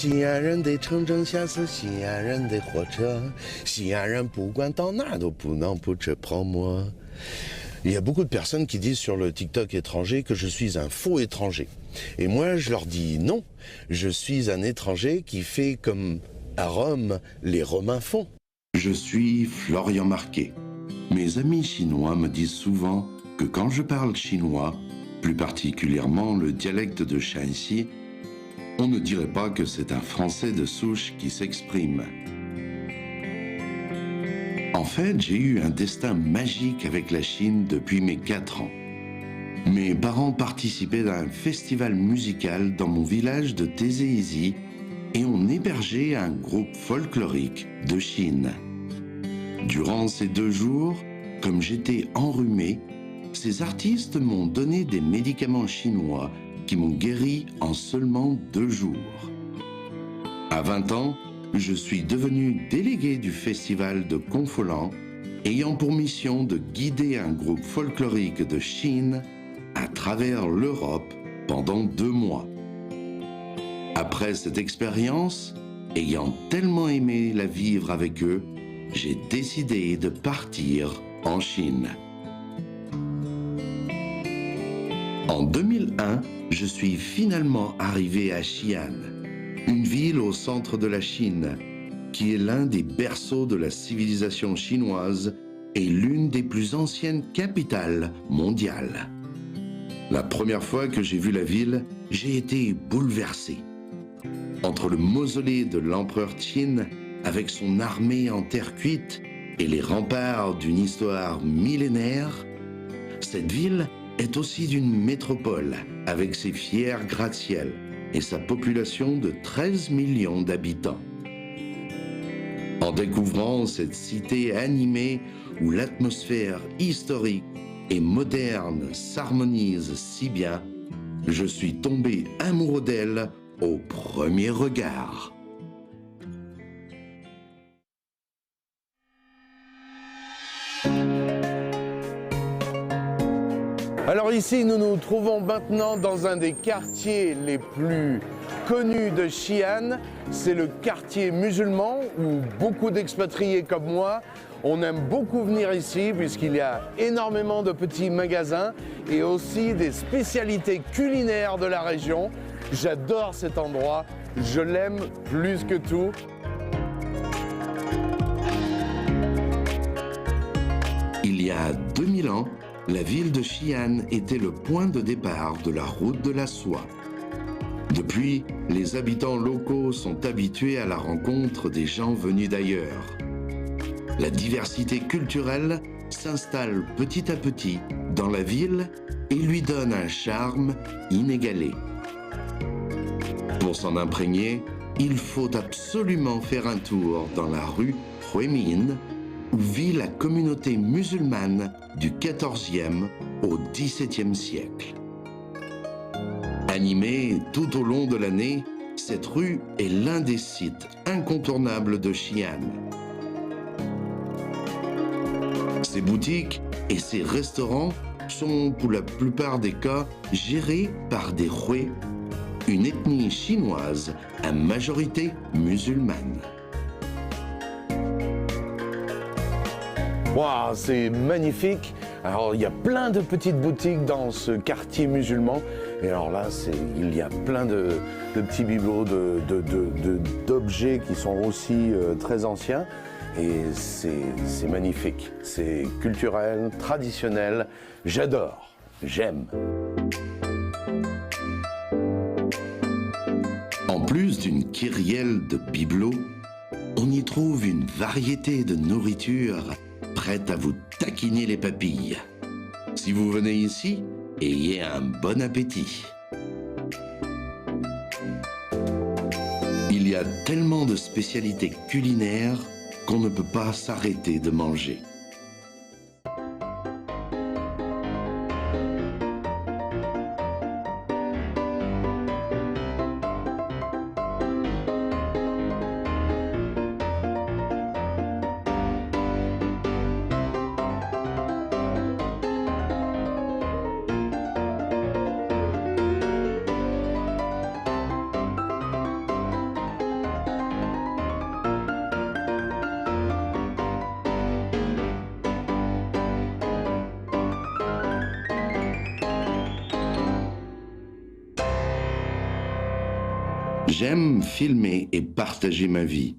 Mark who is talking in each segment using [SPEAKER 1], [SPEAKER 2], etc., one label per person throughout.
[SPEAKER 1] 西安人的城镇像是西安人的火车，西安人不管到哪都不能不吃泡馍。Il y a beaucoup de personnes qui disent sur le TikTok étranger que je suis un faux étranger. Et moi, je leur dis non, je suis un étranger qui fait comme à Rome, les Romains font.
[SPEAKER 2] Je suis Florian Marquet. Mes amis chinois me disent souvent que quand je parle chinois, plus particulièrement le dialecte de Shanxi, on ne dirait pas que c'est un Français de souche qui s'exprime. En fait, j'ai eu un destin magique avec la Chine depuis mes 4 ans. Mes parents participaient à un festival musical dans mon village de Taizé-Izi et on hébergeait un groupe folklorique de Chine. Durant ces 2 jours, comme j'étais enrhumé, ces artistes m'ont donné des médicaments chinois qui m'ont guéri en seulement 2 jours. À 20 ans, je suis devenu délégué du festival de Confolant, ayant pour mission de guider un groupe folklorique de Chine à travers l'Europe pendant 2 mois. Après cette expérience, ayant tellement aimé la vivre avec eux, j'ai décidé de partir en Chine. En 2001, je suis finalement arrivé à Xi'an, une ville au centre de la Chine, qui est l'un des berceaux de la civilisation chinoise et l'une des plus anciennes capitales mondiales. La première fois que j'ai vu la ville, j'ai été bouleversé. Entre le mausolée de l'empereur Qin, avec son armée en terre cuite, et les remparts d'une histoire millénaire, cette ville est aussi d'une métropole, avec ses fiers gratte-ciel et sa population de 13 millions d'habitants. En découvrant cette cité animée où l'atmosphère historique et moderne s'harmonise si bien, je suis tombé amoureux d'elle au premier regard.
[SPEAKER 1] Alors ici, nous nous trouvons maintenant dans un des quartiers les plus connus de Xi'an. C'est le quartier musulman où beaucoup d'expatriés comme moi, on aime beaucoup venir ici puisqu'il y a énormément de petits magasins et aussi des spécialités culinaires de la région. J'adore cet endroit, je l'aime plus que tout.
[SPEAKER 2] Il y a 2000 ans, la ville de Xi'an était le point de départ de la route de la soie. Depuis, les habitants locaux sont habitués à la rencontre des gens venus d'ailleurs. La diversité culturelle s'installe petit à petit dans la ville et lui donne un charme inégalé. Pour s'en imprégner, il faut absolument faire un tour dans la rue Huimin, où vit la communauté musulmane du XIVe au XVIIe siècle. Animée tout au long de l'année, cette rue est l'un des sites incontournables de Xi'an. Ses boutiques et ses restaurants sont pour la plupart des cas gérés par des Hui, une ethnie chinoise à majorité musulmane.
[SPEAKER 1] Waouh, c'est magnifique. Alors, il y a plein de petites boutiques dans ce quartier musulman. Et alors là, il y a plein de petits bibelots, d'objets qui sont aussi très anciens. Et c'est magnifique. C'est culturel, traditionnel. J'adore. J'aime.
[SPEAKER 2] En plus d'une kyrielle de bibelots, on y trouve une variété de nourriture prête à vous taquiner les papilles. Si vous venez ici, ayez un bon appétit. Il y a tellement de spécialités culinaires qu'on ne peut pas s'arrêter de manger. J'aime filmer et partager ma vie.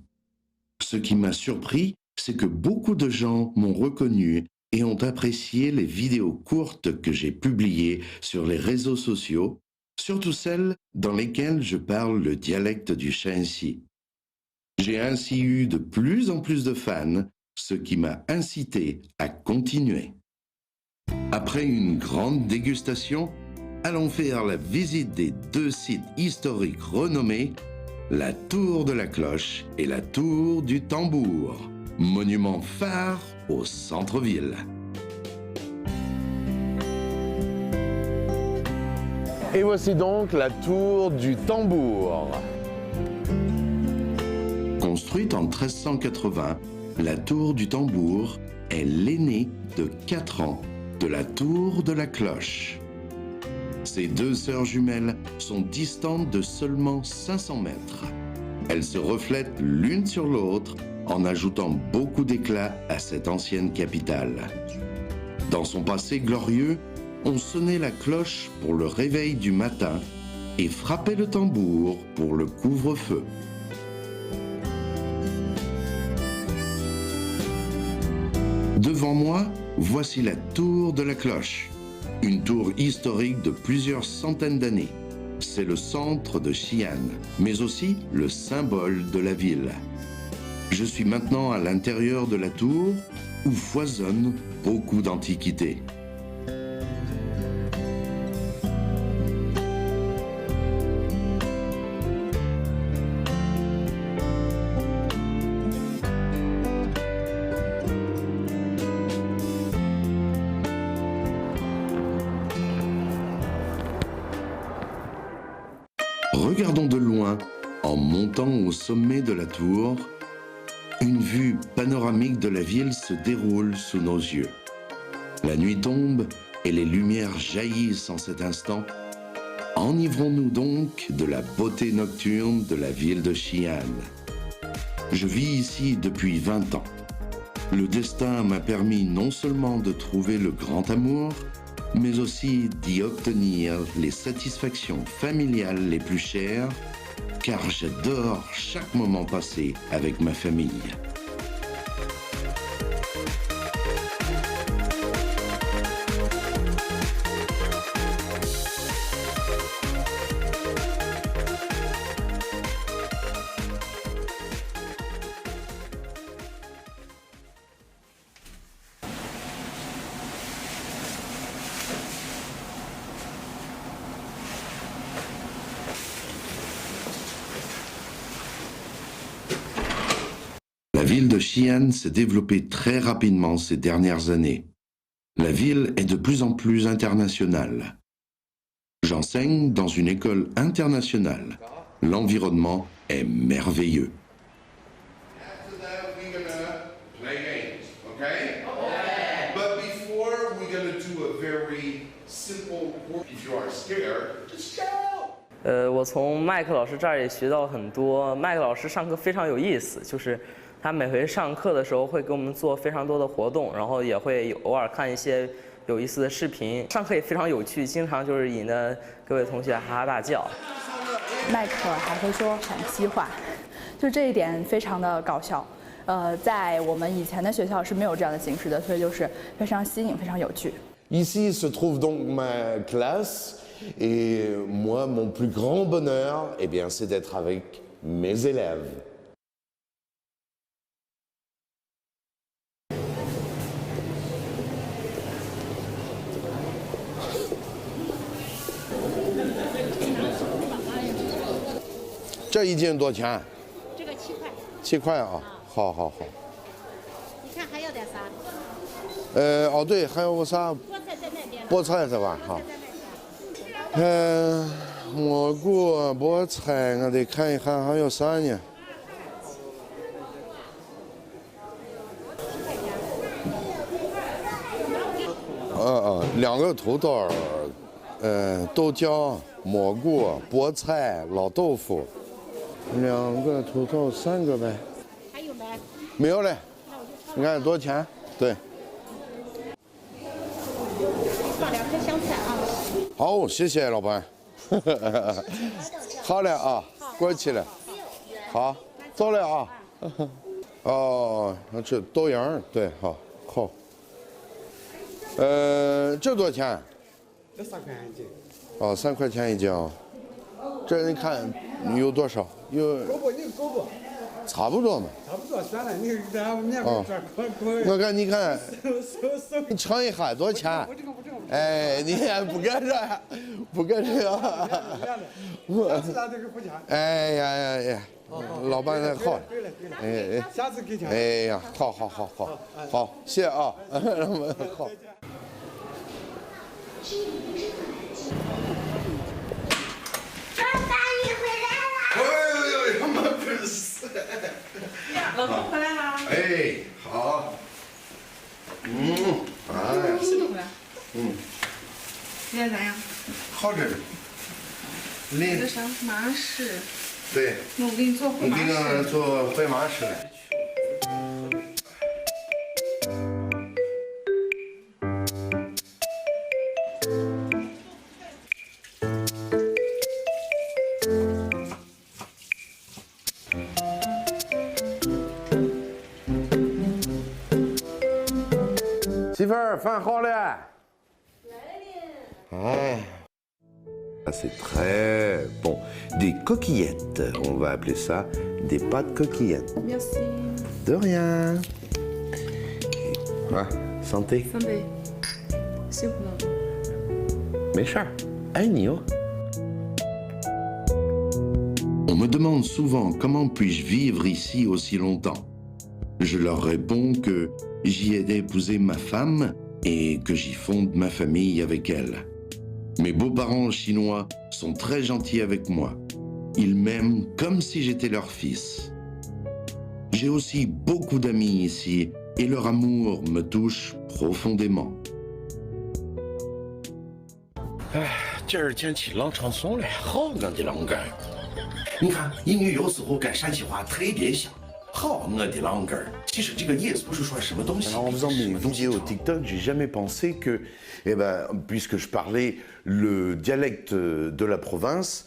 [SPEAKER 2] Ce qui m'a surpris, c'est que beaucoup de gens m'ont reconnu et ont apprécié les vidéos courtes que j'ai publiées sur les réseaux sociaux, surtout celles dans lesquelles je parle le dialecte du Shaanxi. J'ai ainsi eu de plus en plus de fans, ce qui m'a incité à continuer. Après une grande dégustation, allons faire la visite des deux sites historiques renommés, la Tour de la Cloche et la Tour du Tambour, monument phare au centre-ville.
[SPEAKER 1] Et voici donc la tour du Tambour.
[SPEAKER 2] Construite en 1380, la Tour du Tambour est l'aînée de 4 ans de la Tour de la Cloche. Ces deux sœurs jumelles sont distantes de seulement 500 mètres. Elles se reflètent l'une sur l'autre en ajoutant beaucoup d'éclat à cette ancienne capitale. Dans son passé glorieux, on sonnait la cloche pour le réveil du matin et frappait le tambour pour le couvre-feu. Devant moi, voici la Tour de la Cloche, une tour historique de plusieurs centaines d'années. C'est le centre de Xi'an, mais aussi le symbole de la ville. Je suis maintenant à l'intérieur de la tour où foisonnent beaucoup d'antiquités. Regardons de loin, en montant au sommet de la tour, une vue panoramique de la ville se déroule sous nos yeux. La nuit tombe et les lumières jaillissent en cet instant. Enivrons-nous donc de la beauté nocturne de la ville de Xi'an. Je vis ici depuis 20 ans. Le destin m'a permis non seulement de trouver le grand amour, mais aussi d'y obtenir les satisfactions familiales les plus chères, car j'adore chaque moment passé avec ma famille. La ville de Xi'an s'est développée très rapidement ces dernières années. La ville est de plus en plus internationale. J'enseigne dans une école internationale. L'environnement est merveilleux.
[SPEAKER 1] After that, we're gonna play games, okay? Okay. But before, we're gonna do a very simple work. If you are scared, just shout.
[SPEAKER 3] 我从麦克老师这儿也学到很多。麦克老师上课非常有意思，就是他每回上课的时候会给我们做非常多的活动，然后也会偶尔看一些有意思的视频。上课也非常有趣，经常就是引得各位同学哈哈大叫。
[SPEAKER 4] 麦克还会说陕西话，就这一点非常的搞笑。在我们以前的学校是没有这样的形式的，所以就是非常新颖，非常有趣。
[SPEAKER 1] Ici se trouve donc ma classe et moi, mon plus grand bonheur, eh bien, c'est d'être avec mes élèves. Ce 一斤多少钱？
[SPEAKER 5] 这个7块。
[SPEAKER 1] 7块啊，好好好。
[SPEAKER 5] 你看还要点啥？
[SPEAKER 1] 哦对，还有个啥？
[SPEAKER 5] 菠菜在那边。
[SPEAKER 1] 菠菜是吧？哈。
[SPEAKER 5] 在那边。
[SPEAKER 1] 蘑菇、菠菜，我得看一看还有啥呢？2个土豆，豆浆、蘑菇、菠菜、老豆腐，2个土豆，3个呗。
[SPEAKER 5] 还有没？
[SPEAKER 1] 没有嘞。
[SPEAKER 5] 那我就
[SPEAKER 1] 你看多少钱？对。
[SPEAKER 5] 放2颗香菜啊。
[SPEAKER 1] 好，谢谢老板。好嘞啊。
[SPEAKER 5] 好。
[SPEAKER 1] 过去了。好，走了啊。哦，这豆芽，对，好，好。这多少钱？
[SPEAKER 6] 这3块钱一斤。
[SPEAKER 1] 哦，3块钱一斤。这你看有多少？有。
[SPEAKER 6] 够不？你够不？
[SPEAKER 1] 差不多嘛。
[SPEAKER 6] 差不多，算了，你咱面粉这
[SPEAKER 1] 我看你看，你尝一下多少钱？哎，你也不搁这，不搁这。
[SPEAKER 6] 我知道这个不钱。
[SPEAKER 1] 哎呀，老板娘好。哎，
[SPEAKER 6] 下次给钱。
[SPEAKER 1] 哎呀，好，谢谢啊，好。
[SPEAKER 7] 老公回来啦！
[SPEAKER 1] 哎，好。哎呀，
[SPEAKER 7] 是不回来？现在咋样？
[SPEAKER 1] 好着呢。
[SPEAKER 7] 这个啥麻食？
[SPEAKER 1] 对。
[SPEAKER 7] 那我给你做烩麻
[SPEAKER 1] 我给
[SPEAKER 7] 食。
[SPEAKER 1] 你做烩麻食来。媳妇儿，饭好了。来了。哎。C'est très bon. Des coquillettes, on va appeler ça des pâtes coquillettes.
[SPEAKER 7] Merci.
[SPEAKER 1] De rien. Ah, santé.
[SPEAKER 7] Santé. 辛苦了。
[SPEAKER 1] 没事儿，爱你哦。
[SPEAKER 2] On me demande souvent comment puis-je vivre ici aussi longtemps. Je leur réponds que j'y ai épousé ma femme et que j'y fonde ma famille avec elle. Mes beaux-parents chinois sont très gentils avec moi. Ils m'aiment comme si j'étais leur fils. J'ai aussi beaucoup d'amis ici et leur amour me touche profondément.
[SPEAKER 8] 今儿天气冷成松了，好我的老根儿！你看，英语有时候跟陕西话特别像。好我的老根儿！其实这个意思不是说什么东西。
[SPEAKER 1] En faisant mes vidéos TikTok, j'ai jamais pensé que, puisque je parlais le dialecte de la province,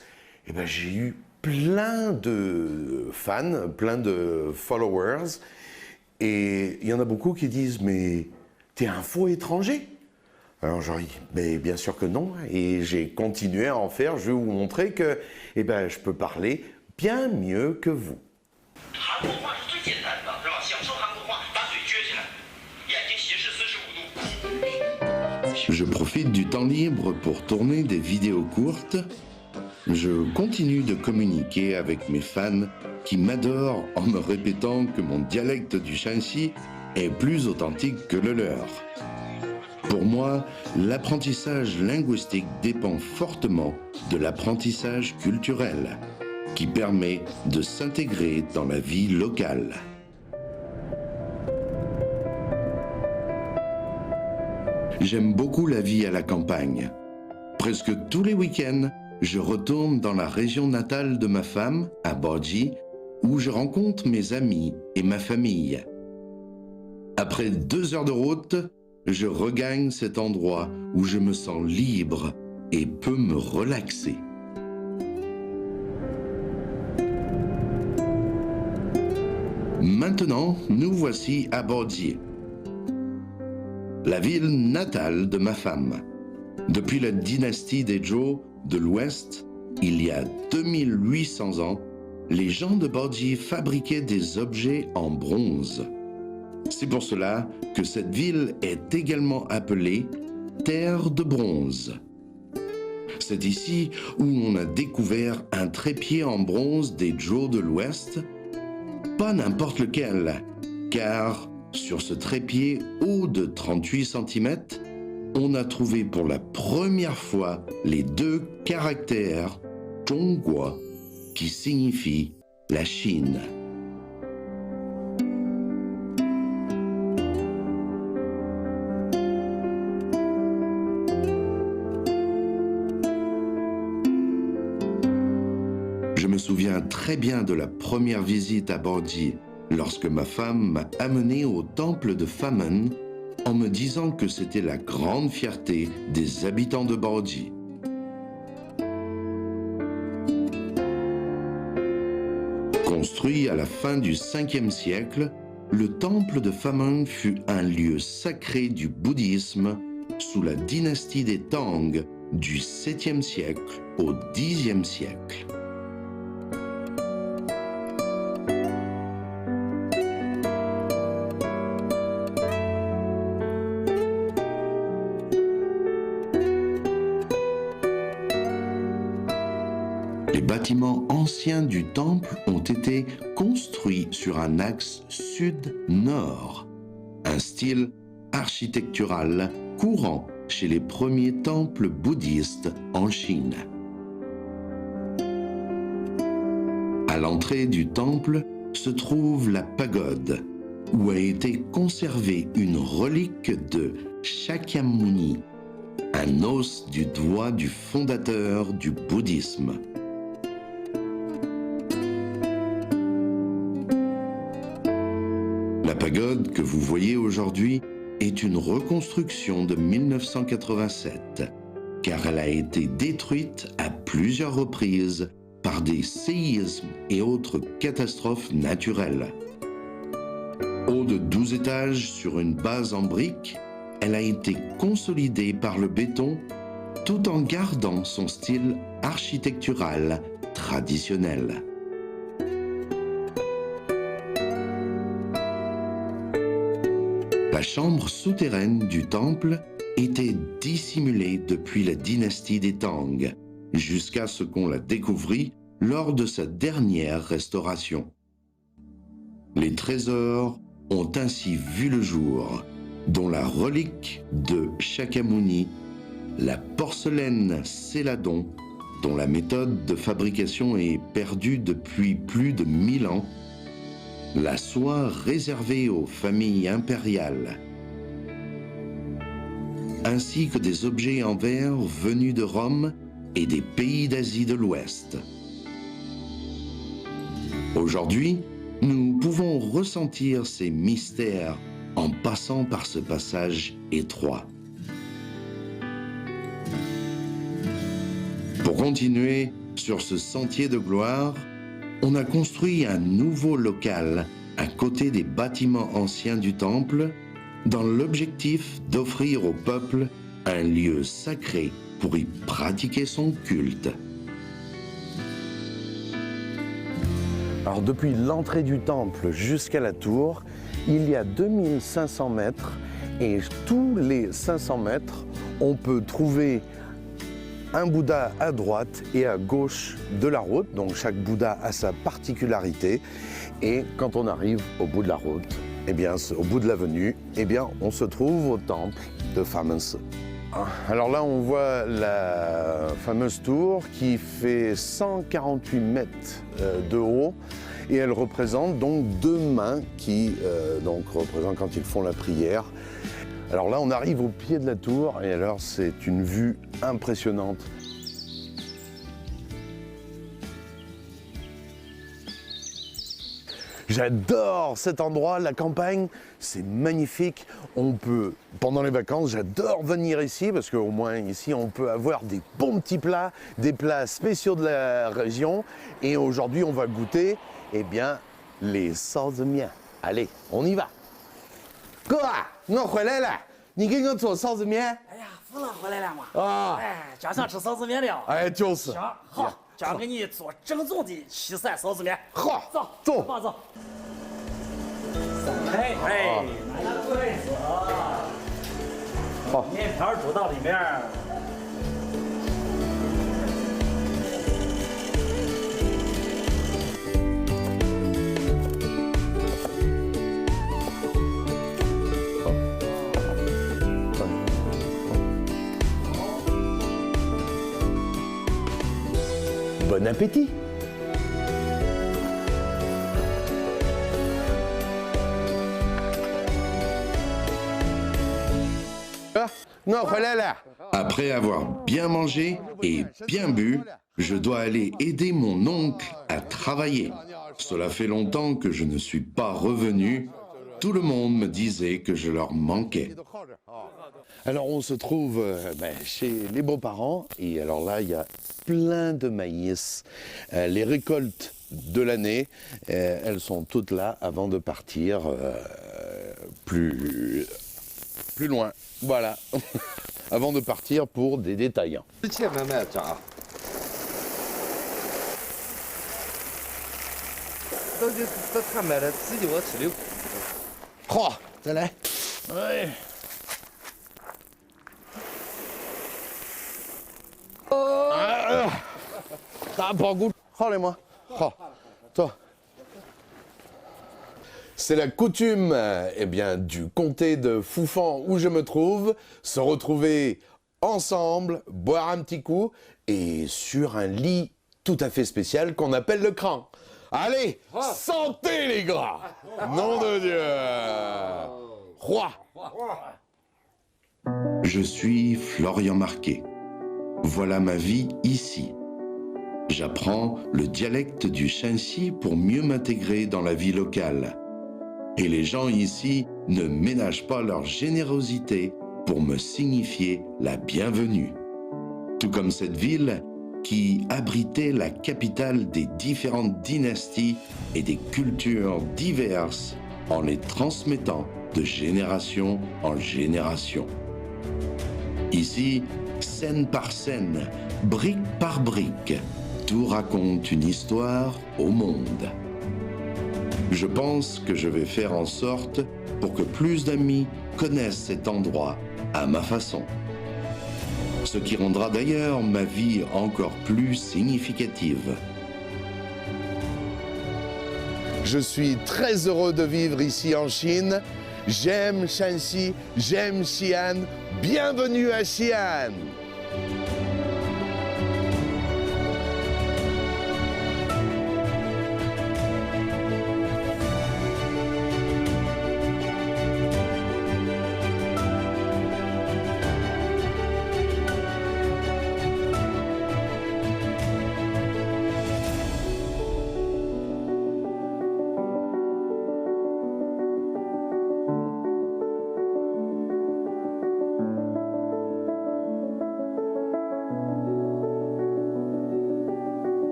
[SPEAKER 1] j'ai eu plein de fans, plein de followers, et il y en a beaucoup qui disent mais t'es un faux étranger. Alors j'aurais dit mais bien sûr que non, et j'ai continué à en faire. Je vais vous montrer que je peux parler bien mieux que vous.
[SPEAKER 2] Je profite du temps libre pour tourner des vidéos courtes. Je continue de communiquer avec mes fans qui m'adorent en me répétant que mon dialecte du Shanxi est plus authentique que le leur. Pour moi, l'apprentissage linguistique dépend fortement de l'apprentissage culturel, qui permet de s'intégrer dans la vie locale. J'aime beaucoup la vie à la campagne. Presque tous les week-ends, je retourne dans la région natale de ma femme, à Baoji, où je rencontre mes amis et ma famille. Après 2 heures de route, je regagne cet endroit où je me sens libre et peux me relaxer. Maintenant, nous voici à Baoji, la ville natale de ma femme. Depuis la dynastie des Zhou de l'Ouest, il y a 2800 ans, les gens de Baoji fabriquaient des objets en bronze. C'est pour cela que cette ville est également appelée Terre de bronze. C'est ici où on a découvert un trépied en bronze des Zhou de l'Ouest, pas n'importe lequel, car sur ce trépied haut de 38 cm, on a trouvé pour la première fois les 2 caractères Zhongguo qui signifient la Chine. Je me souviens très bien de la première visite à Baoji, lorsque ma femme m'a amené au temple de Famen en me disant que c'était la grande fierté des habitants de Baoji. Construit à la fin du 5e siècle, le temple de Fameng fut un lieu sacré du bouddhisme sous la dynastie des Tang du 7e siècle au 10e siècle. Les bâtiments anciens du temple ont été construits sur un axe sud-nord, un style architectural courant chez les premiers temples bouddhistes en Chine. À l'entrée du temple se trouve la pagode, où a été conservée une relique de Shakyamuni, un os du doigt du fondateur du bouddhisme. La pagode que vous voyez aujourd'hui est une reconstruction de 1987, car elle a été détruite à plusieurs reprises par des séismes et autres catastrophes naturelles. Haut de 12 étages sur une base en briques, elle a été consolidée par le béton tout en gardant son style architectural traditionnel. La chambre souterraine du temple était dissimulée depuis la dynastie des Tang, jusqu'à ce qu'on la découvrit lors de sa dernière restauration. Les trésors ont ainsi vu le jour, dont la relique de Shakyamuni, la porcelaine Céladon, dont la méthode de fabrication est perdue depuis plus de 1000 ans, la soie réservée aux familles impériales, ainsi que des objets en verre venus de Rome et des pays d'Asie de l'Ouest. Aujourd'hui, nous pouvons ressentir ces mystères en passant par ce passage étroit. Pour continuer sur ce sentier de gloire, on a construit un nouveau local à côté des bâtiments anciens du temple dans l'objectif d'offrir au peuple un lieu sacré pour y pratiquer son culte.
[SPEAKER 1] Alors depuis l'entrée du temple jusqu'à la tour, il y a 2500 mètres et tous les 500 mètres, on peut trouver un Bouddha à droite et à gauche de la route. Donc chaque Bouddha a sa particularité. Et quand on arrive au bout de la route, eh bien, au bout de l'avenue, eh bien, on se trouve au temple de Famens. Alors là, on voit la fameuse tour qui fait 148 mètres de haut et elle représente donc deux mains qui représentent quand ils font la prière. Alors là, on arrive au pied de la tour et alors c'est une vue impressionnante. J'adore cet endroit, la campagne, c'est magnifique. On peut, pendant les vacances, j'adore venir ici parce qu'au moins ici, on peut avoir des bons petits plats, des plats spéciaux de la région. Et aujourd'hui, on va goûter, eh bien, les sauces miens. Allez, on y va. Quoi? 我回来了，你给我做臊子面。
[SPEAKER 9] 哎呀，福子回来了嘛！
[SPEAKER 1] 啊，
[SPEAKER 9] 哎，家想吃臊子面了。
[SPEAKER 1] 哎，就是。
[SPEAKER 9] 行，好，家给你做正宗的西山臊子面。
[SPEAKER 1] 好，
[SPEAKER 9] 走，
[SPEAKER 1] 走，
[SPEAKER 9] 爸走。哎哎，拿个筷子啊。
[SPEAKER 1] 好，
[SPEAKER 9] 面条煮到里面。
[SPEAKER 1] Bon appétit!
[SPEAKER 2] Après avoir bien mangé et bien bu, je dois aller aider mon oncle à travailler. Cela fait longtemps que je ne suis pas revenu. Tout le monde me disait que je leur manquais.
[SPEAKER 1] Alors on se trouve chez les beaux-parents et alors là il y a plein de maïs. Les récoltes de l'année. Elles sont toutes là avant de partir plus loin. Voilà. Avant de partir pour des détaillants.
[SPEAKER 6] 直接慢慢炸。都看买了，自己我吃的。
[SPEAKER 1] 好，再来。哎。大跑骨，好了吗？好，走。C'est la coutume du comté de Foufan où je me trouve, se retrouver ensemble, boire un petit coup et sur un lit tout à fait spécial qu'on appelle le cran. Allez, santé les gars! Nom de Dieu! Roi!
[SPEAKER 2] Je suis Florian Marquet. Voilà ma vie ici. J'apprends le dialecte du Shanxi pour mieux m'intégrer dans la vie locale. Et les gens ici ne ménagent pas leur générosité pour me signifier la bienvenue. Tout comme cette ville qui abritait la capitale des différentes dynasties et des cultures diverses en les transmettant de génération en génération. Ici, scène par scène, brique par brique, tout raconte une histoire au monde. Je pense que je vais faire en sorte pour que plus d'amis connaissent cet endroit à ma façon. Ce qui rendra d'ailleurs ma vie encore plus significative.
[SPEAKER 1] Je suis très heureux de vivre ici en Chine. J'aime Shanxi, j'aime Xi'an. Bienvenue à Xi'an!